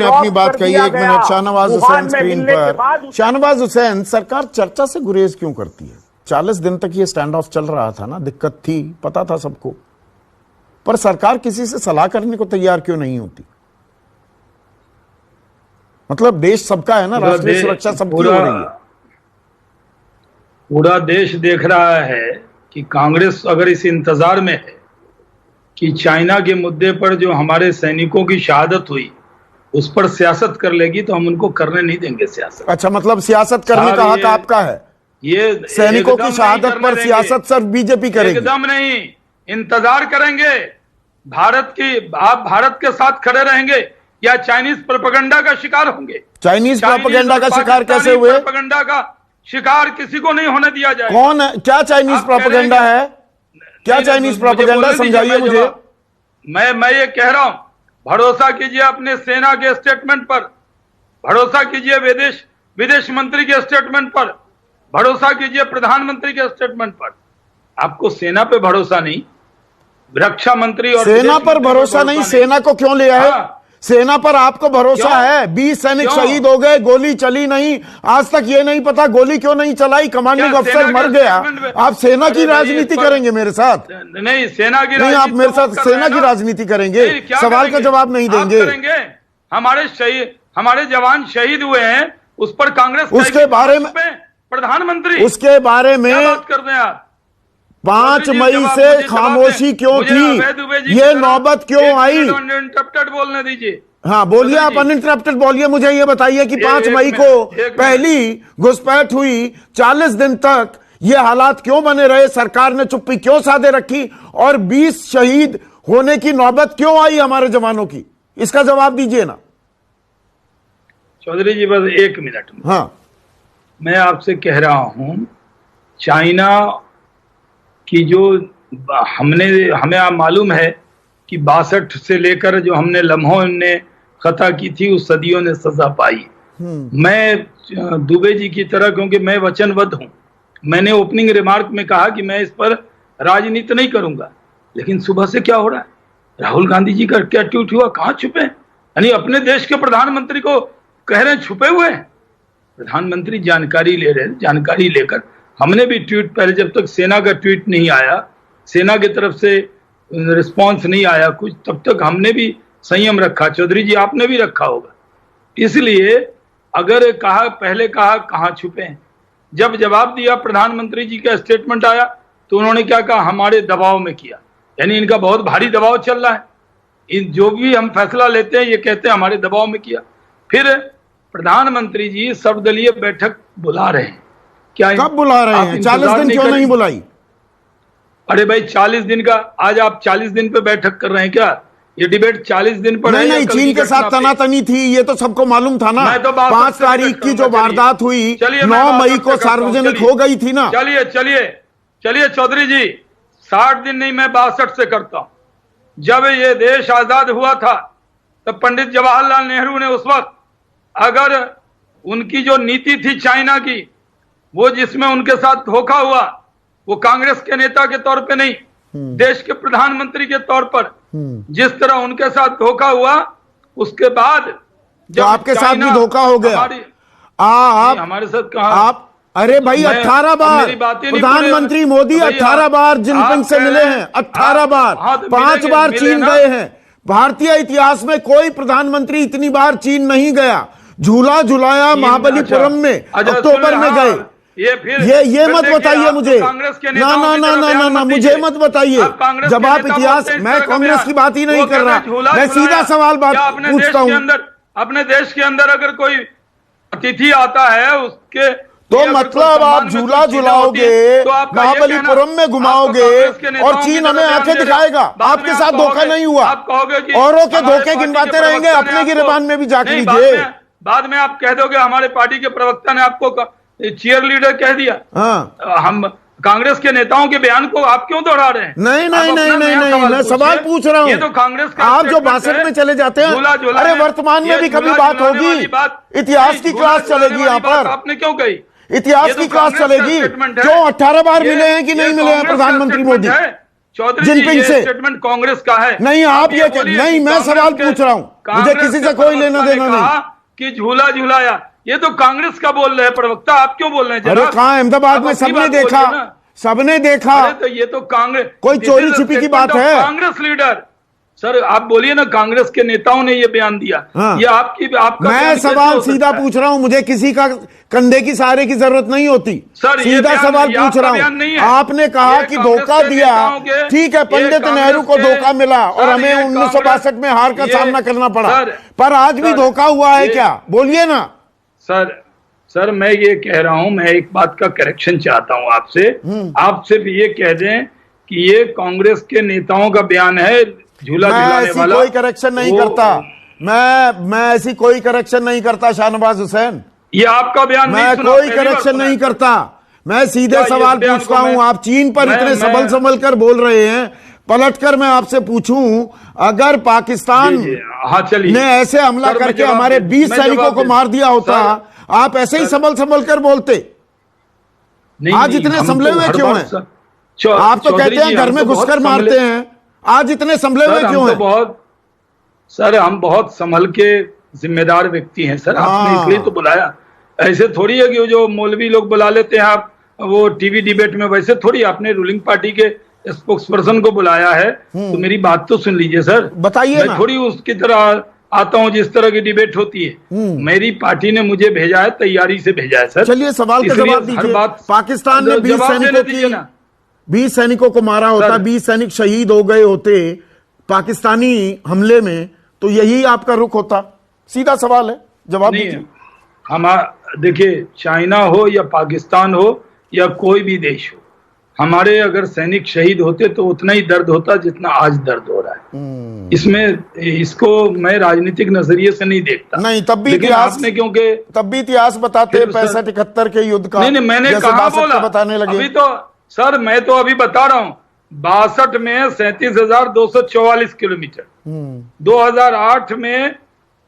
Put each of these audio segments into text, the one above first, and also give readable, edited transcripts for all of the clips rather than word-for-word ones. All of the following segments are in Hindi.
आपने अपनी बात कही। एक मिनट, शाहनवाज हुसैन स्क्रीन पर। शाहनवाज हुसैन, सरकार चर्चा से गुरेज क्यों करती है? 40 दिन तक ये स्टैंड ऑफ चल रहा था ना, दिक्कत थी, पता था सबको, पर सरकार किसी से सलाह करने को तैयार क्यों नहीं होती? मतलब देश सबका है ना, राष्ट्रीय सुरक्षा सबकी हो रही है। पूरा देश देख रहा है कि कांग्रेस अगर इस इंतजार में है कि चाइना के मुद्दे पर जो हमारे सैनिकों की शहादत हुई उस पर सियासत कर लेगी, तो हम उनको करने नहीं देंगे सियासत। अच्छा, मतलब सियासत करने का हक आपका है? ये सैनिकों की शहादत पर सियासत सर बीजेपी करेगी? एकदम नहीं, इंतजार करेंगे। आप भारत के साथ खड़े रहेंगे या चाइनीज प्रोपेगेंडा का शिकार होंगे? चाइनीज प्रोपेगेंडा का शिकार कैसे हुए? प्रोपेगेंडा का शिकार किसी को नहीं होने दिया जाए। कौन है? क्या चाइनीज प्रोपेगेंडा है? क्या चाइनीज प्रोपेगेंडा, समझाइए मुझे। मैं ये कह रहा हूं, भरोसा कीजिए अपने सेना के स्टेटमेंट पर, भरोसा कीजिए विदेश मंत्री के स्टेटमेंट पर, भरोसा कीजिए प्रधानमंत्री के स्टेटमेंट पर। आपको सेना पे भरोसा नहीं, रक्षा मंत्री और सेना पर भरोसा नहीं? सेना को क्यों ले आए? सेना पर आपको भरोसा है? 20 सैनिक शहीद हो गए, गोली चली नहीं, आज तक ये नहीं पता गोली क्यों नहीं चलाई, कमांडिंग अफसर मर गया। आप सेना की राजनीति करेंगे मेरे साथ? नहीं, सेना की नहीं, आप मेरे साथ सेना की राजनीति करेंगे? सवाल का जवाब नहीं देंगे? हमारे जवान शहीद हुए हैं, उस पर कांग्रेस उसके बारे में प्रधानमंत्री उसके बारे में बात कर रहे हैं आप? 5 मई से खामोशी क्यों थी? ये नौबत क्यों आई? अनइंटरप्टेड बोलने दीजिए। हाँ बोलिए, आप अनइंटरप्टेड बोलिए। मुझे ये बताइए कि 5 मई को पहली घुसपैठ हुई, 40 दिन तक ये हालात क्यों बने रहे? सरकार ने चुप्पी क्यों साधे रखी? और 20 शहीद होने की नौबत क्यों आई हमारे जवानों की? इसका जवाब दीजिए ना। चौधरी जी, बस 1 मिनट में। हाँ, मैं आपसे कह रहा हूं, चाइना कि जो हमें आप मालूम है कि 62 से लेकर जो हमने लम्हों ने खता की थी, उस सदियों ने सजा पाई। मैं दुबे जी की तरह, क्योंकि मैं वचनबद्ध हूं, मैंने ओपनिंग रिमार्क में कहा कि मैं इस पर राजनीति नहीं करूंगा, लेकिन सुबह से क्या हो रहा है? राहुल गांधी जी का क्या ट्वीट हुआ? कहां छुपे? यानी अपने देश के प्रधानमंत्री को कह रहे हैं छुपे हुए हैं। प्रधानमंत्री जानकारी ले रहे हैं, जानकारी लेकर हमने भी ट्वीट, पहले जब तक सेना का ट्वीट नहीं आया, सेना की तरफ से रिस्पांस नहीं आया कुछ, तब तक हमने भी संयम रखा। चौधरी जी, आपने भी रखा होगा। इसलिए अगर पहले कहा कहां छुपे हैं, जब जवाब दिया प्रधानमंत्री जी का स्टेटमेंट आया तो उन्होंने क्या कहा? हमारे दबाव में किया। यानी इनका बहुत भारी दबाव चल रहा है, जो भी हम फैसला लेते हैं ये कहते हैं हमारे दबाव में किया। फिर प्रधानमंत्री जी सर्वदलीय बैठक बुला रहे हैं। क्या कब बुला रहे हैं? 40 दिन क्यों नहीं बुलाई? अरे भाई, 40 दिन का, आज आप 40 दिन पे बैठक कर रहे हैं क्या? ये डिबेट 40 दिन पर नहीं, चीन के साथ तनातनी थी, ये तो सबको मालूम था ना। 5 तारीख की जो वारदात हुई 9 मई को सार्वजनिक हो गई थी ना। चलिए चौधरी जी, 60 दिन नहीं, मैं 62 से करता हूं। जब ये देश आजाद हुआ था तो पंडित जवाहरलाल नेहरू ने उस वक्त, अगर उनकी जो नीति थी चाइना की, वो जिसमें उनके साथ धोखा हुआ, वो कांग्रेस के नेता के तौर पे नहीं, देश के प्रधानमंत्री के तौर पर जिस तरह उनके साथ धोखा हुआ, उसके बाद जब आपके साथ भी धोखा हो गया। आप हमारे साथ कहा? आप अरे भाई 18 बार प्रधानमंत्री मोदी 18 बार जिनपिंग से मिले हैं, 18 बार, 5 बार चीन गए हैं। भारतीय इतिहास में कोई प्रधानमंत्री इतनी बार चीन नहीं गया। झूला झुलाया महाबलीपुरम में, अक्टूबर में गए। ये मत बताइए मुझे, ना मुझे मत बताइए। जब आप इतिहास, मैं कांग्रेस की बात ही नहीं कर रहा, मैं सीधा सवाल बात पूछता हूँ। अपने देश के अंदर अगर कोई अतिथि आता है उसके तो मतलब आप झूला झुलाओगे, महाबलीपुरम में घुमाओगे और चीन हमें आंखें दिखाएगा। आपके साथ धोखा नहीं हुआ, औरों के धोखे गिनवाते रहेंगे, अपने गिरबान में भी झांक लीजिए। बाद में आप कह दोगे हमारे पार्टी के प्रवक्ता ने आपको चीयर लीडर कह दिया। हाँ, हम कांग्रेस के नेताओं के बयान को आप क्यों दोहरा रहे हैं? नहीं, मैं सवाल पूछ रहा हूँ। ये तो कांग्रेस का, आप जो भाषण में चले जाते हैं, अरे वर्तमान में भी कभी बात होगी, इतिहास की क्लास चलेगी यहाँ पर। आपने क्यों कही? इतिहास की क्लास चलेगी। क्यों 18 बार मिले हैं कि नहीं मिले हैं प्रधानमंत्री मोदी? चौधरी जी, जिनपिंग ये से। स्टेटमेंट कांग्रेस का है। नहीं, आप ये बोलिए नहीं, कि मैं कांग्रेस सवाल के- पूछ रहा हूं, मुझे कांग्रेस किसी के से कोई लेना प्रवक्ता ने देना नहीं। कहा कि झूला झूलाया, ये तो कांग्रेस का बोल रहे हैं प्रवक्ता, आप क्यों बोल रहे हैं अरे जनाब? कहां, अहमदाबाद आप में अपनी सबने बात देखा, बोलिए ना। सबने देखा। अरे तो ये तो कांग्रेस, कोई This चोरी is a छिपी की statement बात of है? कांग्रेस लीडर। सर आप बोलिए ना, कांग्रेस के नेताओं ने ये बयान दिया। हाँ। ये आपका मैं बयान कैसे सवाल हो सीधा सकता है? पूछ रहा हूं, मुझे किसी का कंधे की सहारे की जरूरत नहीं होती। सर, ये सीधा बयान- सवाल ये पूछ आपका रहा बयान नहीं हूं। है। आपने कहा ये कि कांग्रेस धोखा के दिया, नेताओं के- ठीक है, ये पंडित कांग्रेस नेहरू को के- धोखा मिला और सर, हमें ये 1962 में हार का ये- सामना करना पड़ा, सर, पर आज भी सर, धोखा हुआ है ये- क्या? बोलिए ना। सर मैं ये कह रहा हूं, मैं एक बात का करेक्शन चाहता हूं आपसे। आप सिर्फ ये कह दें कि ये कांग्रेस के नेताओं का बयान है, झूला मैं झूलाने ऐसी वाला। कोई करेक्शन नहीं वो- करता, मैं ऐसी कोई करेक्शन नहीं करता शाहनवाज हुसैन। ये आपका बयान मैं नहीं सुना, कोई पहली बार करेक्शन सुना नहीं है। करता, मैं सीधे क्या ये सवाल बयान पूछता को हूं। मैं- आप चीन पर इतने मैं- सबल संभल कर बोल रहे हैं, पलटकर मैं आपसे पूछूं, अगर पाकिस्तान जी, जी, हाँ चलिए। ने ऐसे हमला सर, मैं करके जवाब हमारे दे- 20 मैं सैनिकों जवाब को दे- मार दिया होता, सर, आप ऐसे ही सबल संभल कर बोलते? नहीं, आज नहीं, इतने हम संभले तो हुए हर क्यों बार हैं? आप तो चौधरी कहते हैं जी, घर हम में तो बहुत घुसकर संभले- मारते हैं, आज इतने संभले हुए सर, हम क्यों तो हैं? हम बहुत संभल के जिम्मेदार व्यक्ति हैं सर, आपने हाँ। इसलिए तो बुलाया। ऐसे थोड़ी है कि वो जो मौलवी लोग बुला लेते हैं आप वो टीवी डिबेट में, वैसे थोड़ी आपने रूलिंग पार्टी के स्पोक्स पर्सन को बुलाया है, तो मेरी बात तो सुन लीजिए सर। बताइए ना। मैं थोड़ी उसकी तरह आता हूं जिस तरह की डिबेट होती है। मेरी पार्टी ने मुझे भेजा है, तैयारी से भेजा है सर। चलिए सवाल का इसलिए जवाब हर दीजिए। बात- पाकिस्तान ने 20 जवाब देने सैनिकों दीजिए ना। 20 सैनिकों को मारा होता, सर। 20 सैनिक शहीद हो गए होते पाकिस्तानी हमले में, तो यही आपका रुख होता? सीधा सवाल है, जवाब नहीं, दीजिए। हम देखिए, चाइना हो या पाकिस्तान हो या कोई भी देश हो, हमारे अगर सैनिक शहीद होते तो उतना ही दर्द होता जितना आज दर्द हो रहा है। इसको मैं राजनीतिक नजरिए से नहीं देखता। नहीं, तब भी लेकिन इतिहास, आपने क्योंकि तब भी इतिहास बताते फिर सर- 65-71 के युद्ध का। नहीं, मैंने जैसे कहा 62 बोला का बताने लगे। अभी तो सर, मैं तो अभी बता रहा हूं, 62 में 37,244 किलोमीटर, 2008 में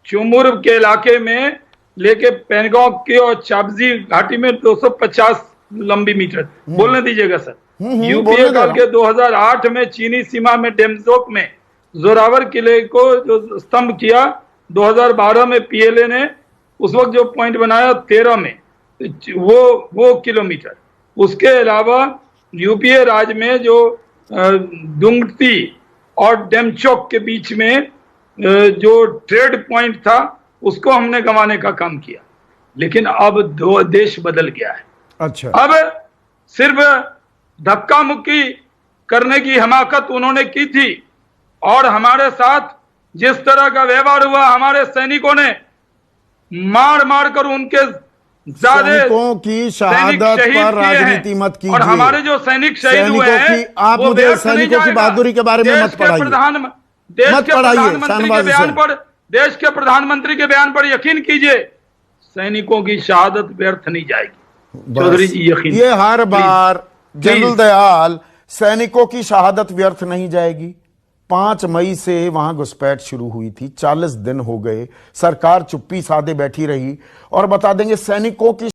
चुमुर के इलाके में लेके पेनगोंग की और चाबजी घाटी में 250 लंबी मीटर। बोलने दीजिएगा सर। बोलने यूपीए दे रहा काल हूं। के 2008 में चीनी सीमा में डेमजोक में जोरावर किले को जो स्तंभ किया, 2012 में पीएलए ने उस वक्त जो पॉइंट बनाया 13 में, वो किलोमीटर। उसके अलावा यूपीए राज्य में जो दुंगती और डेमचोक के बीच में जो ट्रेड पॉइंट था, उसको हमने गंवाने का काम किया। लेकिन अब दो देश बदल गया है। अच्छा, अब सिर्फ धक्का मुक्की करने की हिमाकत उन्होंने की थी, और हमारे साथ जिस तरह का व्यवहार हुआ, हमारे सैनिकों ने मार मार कर उनके ज्यादा सैनिकों की शहादत पर राजनीति मत कीजिए। और हमारे जो सैनिक शहीद हुए सैनिकों हैं, की, आप वो मुझे व्यर्थ नहीं सैनिकों की जाएगा। बहादुरी के बारे में देश मत के पढ़ाइए। देश मत के पढ़ाइए, प्रधानमंत्री के शाहनवाज बयान हुसैन। पर, देश के प्रधानमंत्री के बयान पर यकीन कीजिए, सैनिकों की शहादत व्यर्थ नहीं जाएगी। चौधरी जी यकीन, ये हर बार जनरल दयाल, सैनिकों की शहादत व्यर्थ नहीं जाएगी। 5 मई से वहां घुसपैठ शुरू हुई थी, 40 दिन हो गए, सरकार चुप्पी साधे बैठी रही, और बता देंगे सैनिकों की